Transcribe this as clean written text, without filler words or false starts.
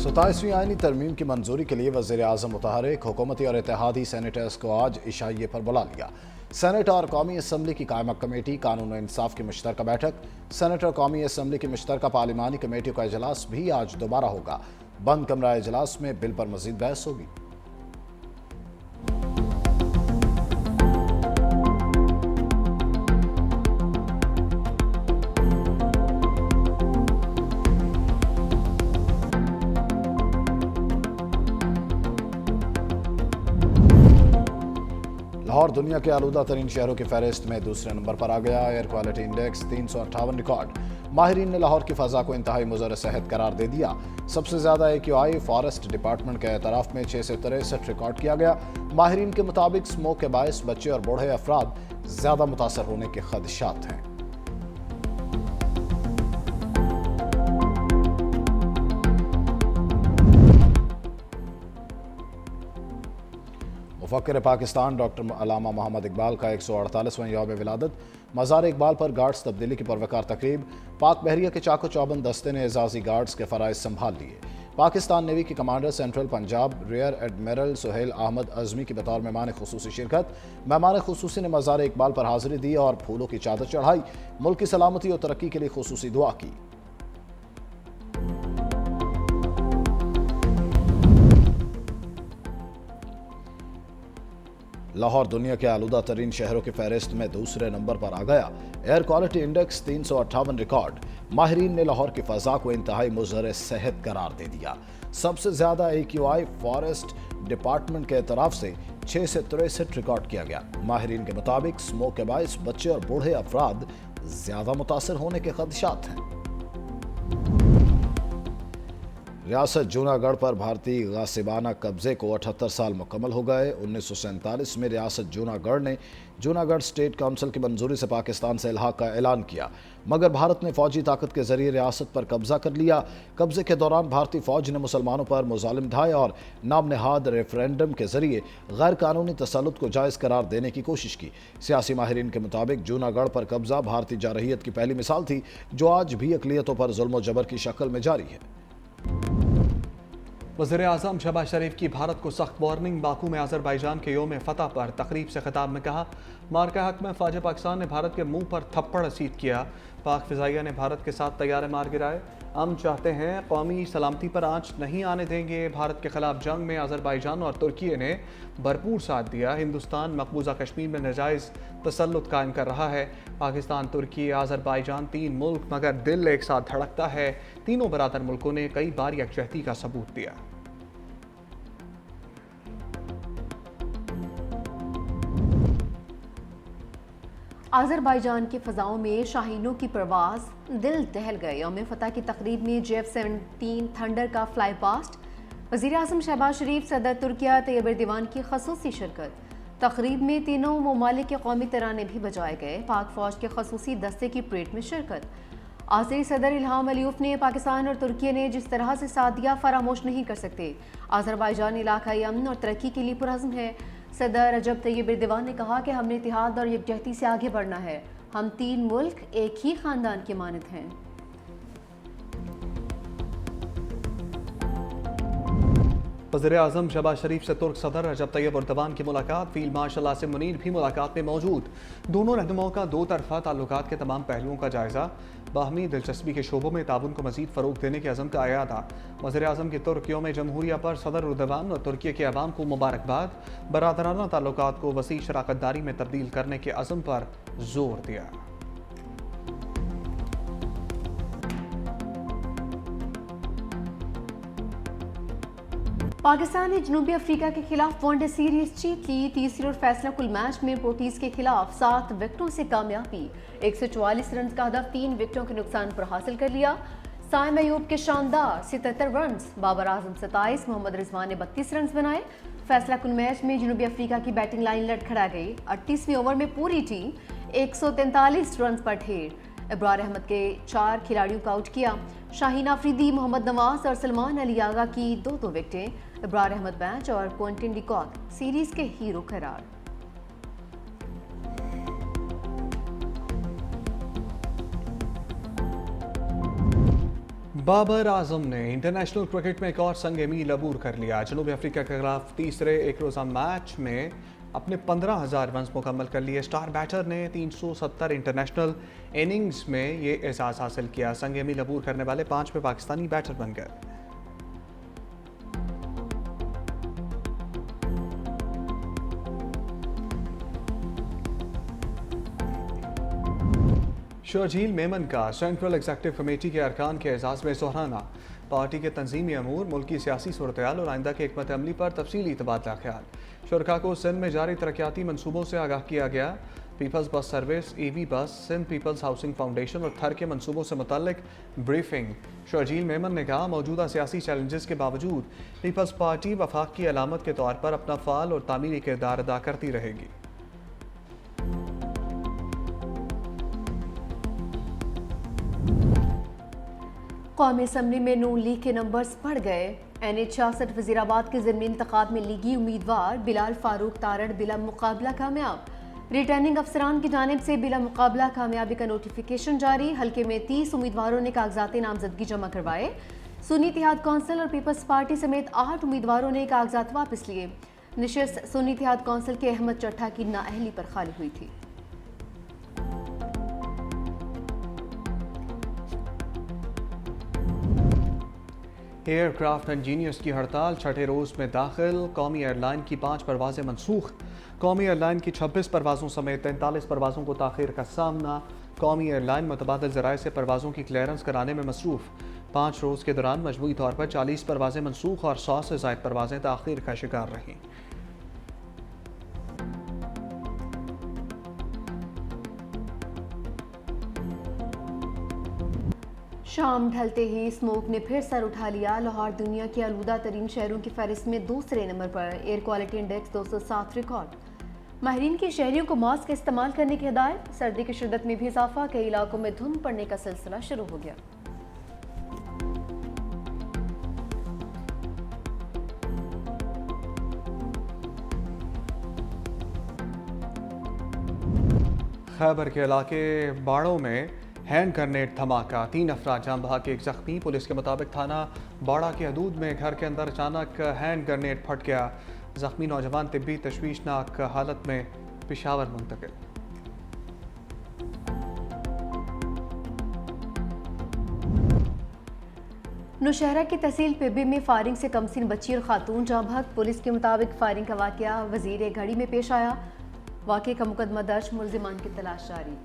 27वीं आईनी तरमीम की मंजूरी के लिए वज़ीर आज़म मुतहरिक हुकूमती और इत्तेहादी सेनेटर्स को आज इशाइये पर बुला लिया। सेनेट और कौमी असम्बली की कायमा कमेटी कानून और इंसाफ की मुश्तरका बैठक, सेनेट और कौमी असम्बली की मुश्तरका पार्लिमानी कमेटी का इजलास भी आज दोबारा होगा। बंद कमरा इजलास में बिल पर मजीद बहस होगी। लाहौर दुनिया के आलूदा तरीन शहरों की फहरिस्त में दूसरे नंबर पर आ गया। Air quality index 358 record. माहिरीन ने लाहौर की फ़ज़ा को इंतहाई मुज़र सेहत करार दे दिया। सबसे ज़्यादा AQI फॉरेस्ट डिपार्टमेंट के एतराफ़ में 6 से 63 रिकॉर्ड किया गया। माहिरीन के मुताबिक स्मोक के बायस बच्चे और बूढ़े अफराद ज़्यादा मुतासर होने के खदशात हैं। मुफक्किर पाकिस्तान डॉक्टर अल्लामा मोहम्मद इकबाल का 148वां यौम विलादत। मज़ार इकबाल पर गार्ड्स तब्दीली की परवकार तकरीब। पाक बहरिया के चाको चौबंद दस्ते ने एजाजी गार्ड्स के फ़राइज़ संभाल लिए। पाकिस्तान नेवी के commander central Punjab rear admiral Suhail Ahmed Azmi की बतौर मेहमान खुसूसी शिरकत। मेहमान खुसूसी ने मज़ार इकबाल पर हाज़िरी दी और फूलों की चादर चढ़ाई। मुल्क की सलामती और तरक्की के लिए खुसूसी दुआ की। लाहौर दुनिया के आलूदा तरीन शहरों की फहरिस्त में दूसरे नंबर पर आ गया। Air quality index 358 record. माहिरीन ने लाहौर की फ़ज़ा को इंतहाई मुज़र सेहत करार दे दिया। सबसे ज़्यादा AQI फॉरेस्ट डिपार्टमेंट के तरफ से 6 से 63 रिकॉर्ड किया गया। माहिरीन के मुताबिक स्मोक के बायस बच्चे और बूढ़े अफराद ज़्यादा मुतासर होने के खदशात हैं। रियासत जूनागढ़ पर भारतीय गासिबाना कब्जे को 78 साल मुकम्मल हो गए। 1947 में रियासत जूनागढ़ ने जूनागढ़ स्टेट काउंसिल की मंजूरी से पाकिस्तान से इल्हाक का ऐलान किया, मगर भारत ने फौजी ताकत के जरिए रियासत पर कब्जा कर लिया। कब्जे के दौरान भारतीय फौज ने मुसलमानों पर मुजालिम ढाए और नाम नहाद रेफरेंडम के जरिए गैर कानूनी तसल्लुत को जायज़ करार देने की कोशिश की। सियासी माहिरीन के मुताबिक जूनागढ़ पर कब्जा भारतीय जारहियत की पहली मिसाल थी, जो आज भी अक़लियतों पर जुल्म जबर की शक्ल में जारी है। वज़ीर आज़म शहबाज शरीफ की भारत को सख्त वार्निंग। बाकू में अज़रबैजान के योम फ़तह पर तकरीब से खिताब में कहा, मार्का हक में फ़ौज पाकिस्तान ने भारत के मुंह पर थप्पड़ रसीद किया। पाक फ़िज़ाइया ने भारत के साथ तैयारे मार गिराए। हम चाहते हैं कौमी सलामती पर आँच नहीं आने देंगे। भारत के खिलाफ जंग में अज़रबैजान और तुर्की ने भरपूर साथ दिया। हिंदुस्तान मकबूजा कश्मीर में नाजायज़ तसल्लुत कायम कर रहा है। पाकिस्तान, तुर्की, अज़रबैजान 3 मुल्क, मगर दिल एक साथ धड़कता है। तीनों बरादर मुल्कों ने कई बार यकजहती का सबूत दिया। अज़रबैजान की फ़ज़ाओं में शाहीनों की परवाज़, दिल दहल गए। यौम फ़तह की तकरीब में JF-17 थंडर का फ्लाई पास्ट। वज़ीर आज़म शहबाज शरीफ, सदर तुर्किया तैयब एर्दोगान की ख़ुसूसी शिरकत। तकरीब में तीनों ममालिक के कौमी तराने भी बजाए गए। पाक फ़ौज के ख़ुसूसी दस्ते की परेड में शिरकत। आज़री सदर इल्हाम अलीफ ने पाकिस्तान और तुर्की ने जिस तरह से साथ दिया फरामोश नहीं कर सकते। अज़रबैजान इलाकाई अमन और तरक्की के लिए पुरअज़्म है। सदर रजब तैयब एर्दोगान ने कहा कि हमने इत्तेहाद और यकजहती से आगे बढ़ना है। हम 3 मुल्क एक ही खानदान के मानद हैं। वज़ीर आज़म शहबाज शरीफ से तुर्क सदर रजब तैयब एर्दोगान की मुलाकात। फील्ड मार्शल आसिम मुनीर भी मुलाकात में मौजूद। दोनों रहनुमाओं का 2 तरफ़ा ताल्लुकात के तमाम पहलुओं का जायज़ा। बाहमी दिलचस्पी के शोबों में ताउन को मज़ीद फ़रोग़ देने के अज़म का अयादा। वज़ीर आज़म की तुर्क यौम जमहूरिया पर सदर एर्दोगान और तुर्की के अवाम को मुबारकबाद। बरादराना ताल्लुकात को वसी शराकतदारी में तब्दील करने के अज़म पर जोर दिया। पाकिस्तान ने जनूबी अफ्रीका के खिलाफ वनडे सीरीज जीत ली। तीसरे और फैसला कुल मैच में पोर्टीज के खिलाफ 7 विकेटों से कामयाबी। 144 रन का हदफ 3 विकेटों के नुकसान पर हासिल कर लिया। साइम अयूब के शानदार 77 रन, बाबर आजम 27, मोहम्मद रिजवान ने 32 रन बनाए। फैसला कुल मैच में जनूबी अफ्रीका की बैटिंग लाइन लड़खड़ा गई। 38वीं ओवर में पूरी टीम 143 रन पर ढेर। इब्रार अहमद के 4 खिलाड़ियों को आउट किया। शाहीन आफरीदी, मोहम्मद नवाज और सलमान अली आगा की 2-2 विकेटें। इब्रार अहमद बेंच और क्विंटन डिकॉक सीरीज के हीरो करार। बाबर आजम ने इंटरनेशनल क्रिकेट में एक और संग मील अबूर कर लिया। जनूबी अफ्रीका के खिलाफ तीसरे एक रोज़ा मैच में अपने 15,000 रन मुकम्मल कर लिए। स्टार बैटर ने 370 इंटरनेशनल इनिंग्स में ये एजाज़ हासिल किया। संग मील अबूर करने वाले 5वें पाकिस्तानी बैटर बन गए। शर्जील मेमन का सेंट्रल एग्जीक्यूटिव कमेटी के अरकान के एजाज़ में सोहराना। पार्टी के तंजीमी अमूर, मुल्की सियासी सूरत-ए-हाल और आइंदा के हिकमत अमली पर तफसीली तबादला ख्याल। शुरका को सिंध में जारी तरक्याती मनसूबों से आगाह किया गया। पीपल्स बस सर्विस, EV बस, सिंध पीपल्स हाउसिंग फाउंडेशन और थर के मनसूबों से मुतल्लिक ब्रीफिंग। शर्जील मेमन ने कहा, मौजूदा सियासी चैलेंजेस के बावजूद पीपल्स पार्टी वफाक की अलामत के तौर पर अपना फ़ाल और तामीरी किरदार अदा करती रहेगी। कौमी असम्बली में नून लीग के नंबर्स बढ़ गए। NH-66 वजीराबाद के ज़िमनी इंतखाब में लीगी उम्मीदवार बिलाल फारूक तारड़ बिला मुकाबला कामयाब। रिटर्निंग अफसरान की जानिब से बिला मुकाबला कामयाबी का नोटिफिकेशन जारी। हल्के में 30 उम्मीदवारों ने कागजात नामजदगी जमा करवाए। सुन्नी इत्तेहाद कौंसिल और पीपल्स पार्टी समेत 8 उम्मीदवारों ने कागजात वापस लिए। नशिस्त सुन्नी इत्तेहाद कौंसिल के अहमद चट्टा की नाअहली पर खाली हुई थी। एयरक्राफ्ट इंजीनियर्स की हड़ताल 6ठे रोज़ में दाखिल। कौमी एयरलाइन की 5 परवाज़ें मनसूख। कौमी एयरलाइन की 26 परवाज़ों समेत 43 परवाज़ों को ताख़ीर का सामना। कौमी एयरलाइन मुतबादिल ज़राए से परवाज़ों की क्लियरेंस कराने में मसरूफ़। 5 रोज़ के दौरान मजमूई तौर पर 40 परवाज़ें मनसूख और 100 से ज़ायद परवाज़ें ताख़ीर का शिकार रहीं। शाम ढलते ही स्मोक ने फिर सर उठा लिया। लाहौर दुनिया के आलूदा तरीन शहरों की फहरिस्त में दूसरे नंबर पर। Air quality index 207 record. माहिरीन की शहरियों को मास्क इस्तेमाल करने की हिदायत। सर्दी की शिद्दत में भी इजाफा, कई इलाकों में धुंध पड़ने का सिलसिला शुरू हो गया। खैबर के इलाके बाड़ों में हैंड ग्रेनेड धमाका, 3 अफराद जान बहक, 1 जख्मी। पुलिस के मुताबिक थाना बाड़ा के हदूद में घर के अंदर अचानक हैंड ग्रेनेड फट गया। जख्मी नौजवान तिब्बी तशवीशनाक हालत में पेशावर मुंतकिल। नौशहरा की तहसील पिब्बी में फायरिंग से कमसिन बच्ची और खातून जाँ बहक। पुलिस के मुताबिक फायरिंग का वाकया वजीर घड़ी में पेश आया। वाकये का मुकदमा दर्ज, मुल्जिमान की तलाश जारी।